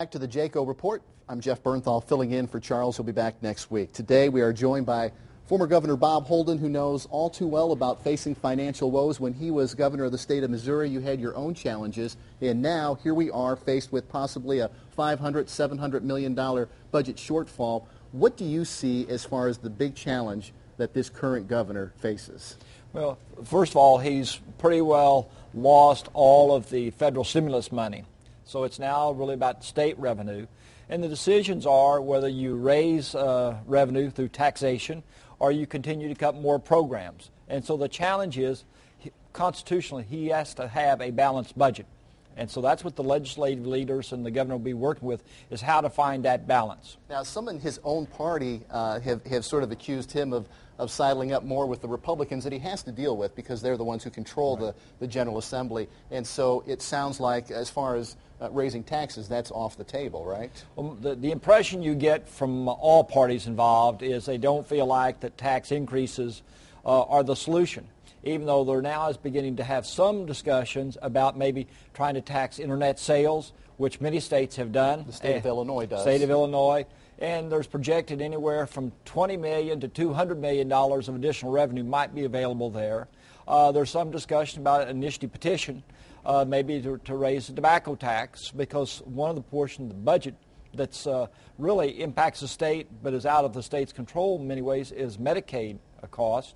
Back to the JACO Report. I'm Jeff Bernthal filling in for Charles. He'll be back next week. Today we are joined by former Governor Bob Holden, who knows all too well about facing financial woes. When he was governor of the state of Missouri, you had your own challenges, and now here we are faced with possibly a $500, $700 million budget shortfall. What do you see as far as the big challenge that this current governor faces? Well, first of all, he's pretty well lost all of the federal stimulus money. So it's now really about state revenue. And the decisions are whether you raise revenue through taxation or you continue to cut more programs. And so the challenge is, constitutionally, he has to have a balanced budget. And so that's what the legislative leaders and the governor will be working with, is how to find that balance. Now, some in his own party have sort of accused him of sidling up more with the Republicans that he has to deal with because they're the ones who control the General Assembly. And so it sounds like, as far as raising taxes, that's off the table, right? Well, the impression you get from all parties involved is they don't feel like that tax increases are the solution, even though there now is beginning to have some discussions about maybe trying to tax internet sales, which many states have done. The state of Illinois does. State of Illinois. And there's projected anywhere from $20 million to $200 million of additional revenue might be available there. There's some discussion about an initiative petition, maybe to raise the tobacco tax, because one of the portions of the budget that's really impacts the state but is out of the state's control in many ways is Medicaid cost.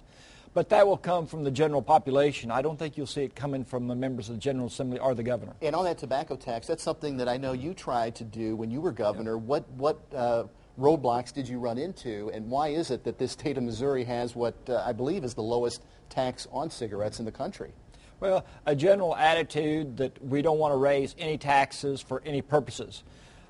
But that will come from the general population. I don't think you'll see it coming from the members of the General Assembly or the governor. And on that tobacco tax, that's something that I know you tried to do when you were governor. Yeah. What roadblocks did you run into, and why is it that this state of Missouri has what I believe is the lowest tax on cigarettes in the country? Well, a general attitude that we don't want to raise any taxes for any purposes.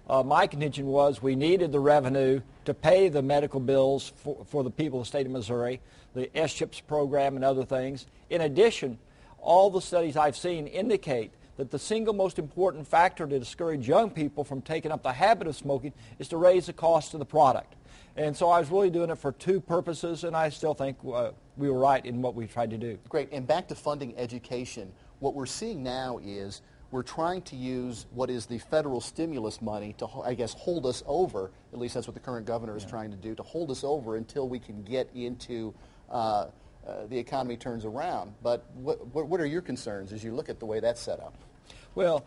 My contention was we needed the revenue to pay the medical bills for the people of the state of Missouri, the SCHIPS program and other things. In addition, all the studies I've seen indicate that the single most important factor to discourage young people from taking up the habit of smoking is to raise the cost of the product. And so I was really doing it for two purposes, and I still think we were right in what we tried to do. Great. And back to funding education, what we're seeing now is we're trying to use what is the federal stimulus money to, I guess, hold us over. At least that's what the current governor is trying to do, to hold us over until we can get into the economy turns around. But what are your concerns as you look at the way that's set up? Well,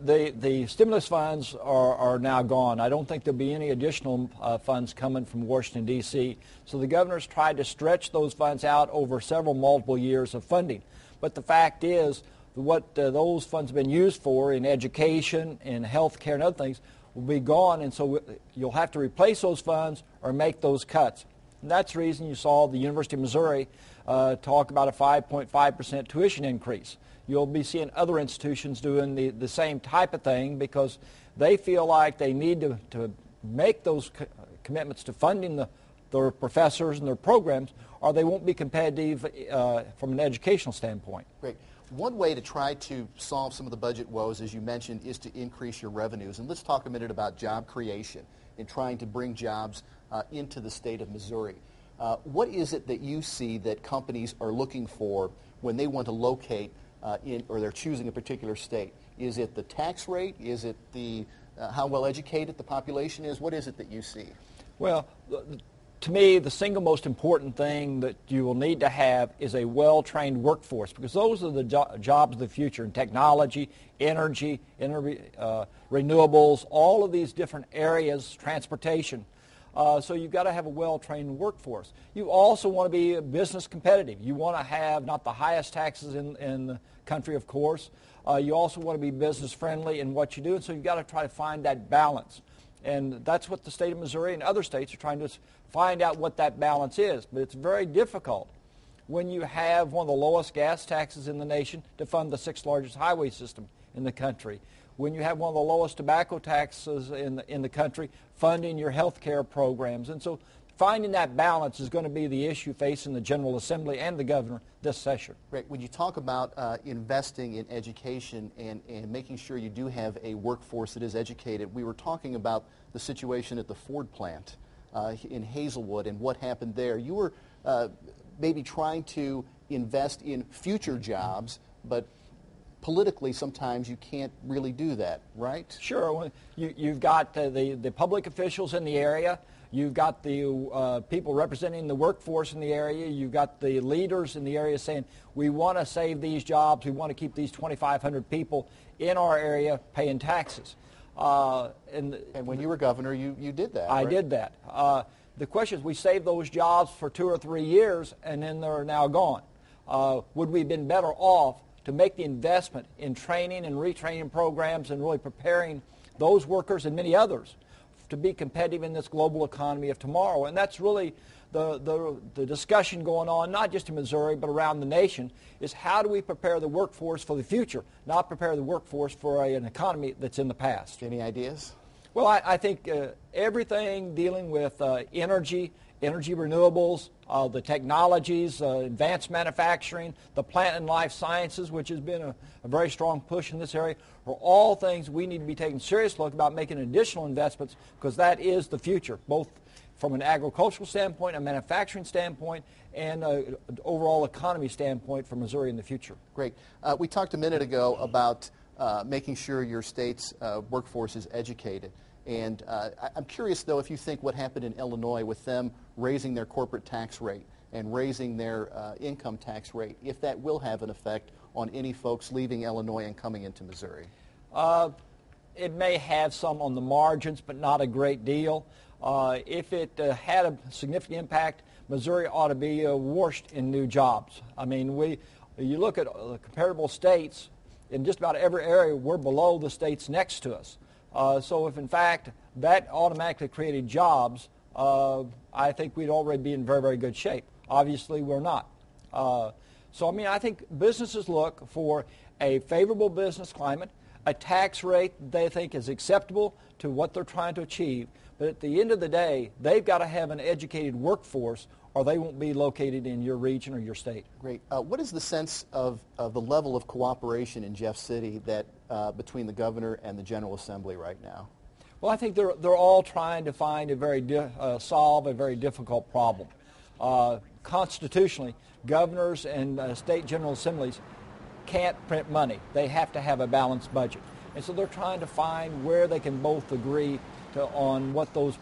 the stimulus funds are now gone. I don't think there'll be any additional funds coming from Washington, D.C. So the governor's tried to stretch those funds out over several multiple years of funding. But the fact is, what those funds have been used for in education, in health care and other things will be gone, and so you'll have to replace those funds or make those cuts. And that's the reason you saw the University of Missouri talk about a 5.5% tuition increase. You'll be seeing other institutions doing the same type of thing because they feel like they need to make those commitments to funding their professors and their programs, or they won't be competitive from an educational standpoint. Great. One way to try to solve some of the budget woes, as you mentioned, is to increase your revenues. And let's talk a minute about job creation and trying to bring jobs into the state of Missouri. What is it that you see that companies are looking for when they want to locate or they're choosing a particular state? Is it the tax rate? Is it the how well educated the population is? What is it that you see? Well, to me, the single most important thing that you will need to have is a well-trained workforce, because those are the jobs of the future in technology, energy, renewables, all of these different areas, transportation. So you've got to have a well-trained workforce. You also want to be business competitive. You want to have not the highest taxes in the country, of course. You also want to be business friendly in what you do, and so you've got to try to find that balance. And that's what the state of Missouri and other states are trying to find out what that balance is. But it's very difficult when you have one of the lowest gas taxes in the nation to fund the sixth largest highway system in the country. When you have one of the lowest tobacco taxes in the country, funding your health care programs. And so finding that balance is going to be the issue facing the General Assembly and the governor this session. Right. When you talk about investing in education and making sure you do have a workforce that is educated, we were talking about the situation at the Ford plant in Hazelwood and what happened there. You were maybe trying to invest in future jobs, but politically, sometimes you can't really do that, right? Sure. Well, you've got the public officials in the area. You've got the people representing the workforce in the area. You've got the leaders in the area saying, we want to save these jobs. We want to keep these 2,500 people in our area paying taxes. And when you were governor, you did that, I right? did that. The question is, we saved those jobs for 2 or 3 years, and then they're now gone. Would we have been better off to make the investment in training and retraining programs and really preparing those workers and many others to be competitive in this global economy of tomorrow? And that's really the discussion going on, not just in Missouri, but around the nation, is how do we prepare the workforce for the future, not prepare the workforce for an economy that's in the past. Any ideas? Well, I think everything dealing with energy renewables, the technologies, advanced manufacturing, the plant and life sciences, which has been a very strong push in this area, are all things we need to be taking a serious look about making additional investments, because that is the future, both from an agricultural standpoint, a manufacturing standpoint, and an overall economy standpoint for Missouri in the future. Great. We talked a minute ago about making sure your state's workforce is educated. And I'm curious, though, if you think what happened in Illinois with them raising their corporate tax rate and raising their income tax rate, if that will have an effect on any folks leaving Illinois and coming into Missouri. It may have some on the margins, but not a great deal. If it had a significant impact, Missouri ought to be awash in new jobs. I mean, you look at comparable states, in just about every area, we're below the states next to us. So if, in fact, that automatically created jobs, I think we'd already be in very, very good shape. Obviously, we're not. So, I mean, I think businesses look for a favorable business climate, a tax rate they think is acceptable to what they're trying to achieve. But at the end of the day, they've got to have an educated workforce, or they won't be located in your region or your state. Great. What is the sense of the level of cooperation in Jeff City that between the governor and the General Assembly right now? Well, I think they're all trying to find solve a very difficult problem. Constitutionally, governors and state general assemblies can't print money. They have to have a balanced budget. And so they're trying to find where they can both agree on what those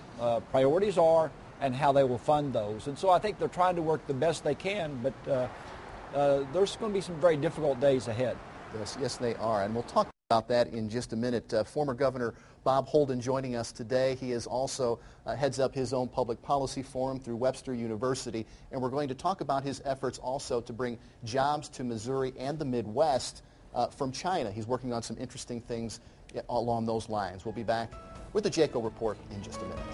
priorities are and how they will fund those. And so I think they're trying to work the best they can, but there's going to be some very difficult days ahead. Yes, they are. And we'll talk about that in just a minute. Former Governor Bob Holden joining us today. He is also heads up his own public policy forum through Webster University. And we're going to talk about his efforts also to bring jobs to Missouri and the Midwest from China. He's working on some interesting things along those lines. We'll be back with the JACO Report in just a minute.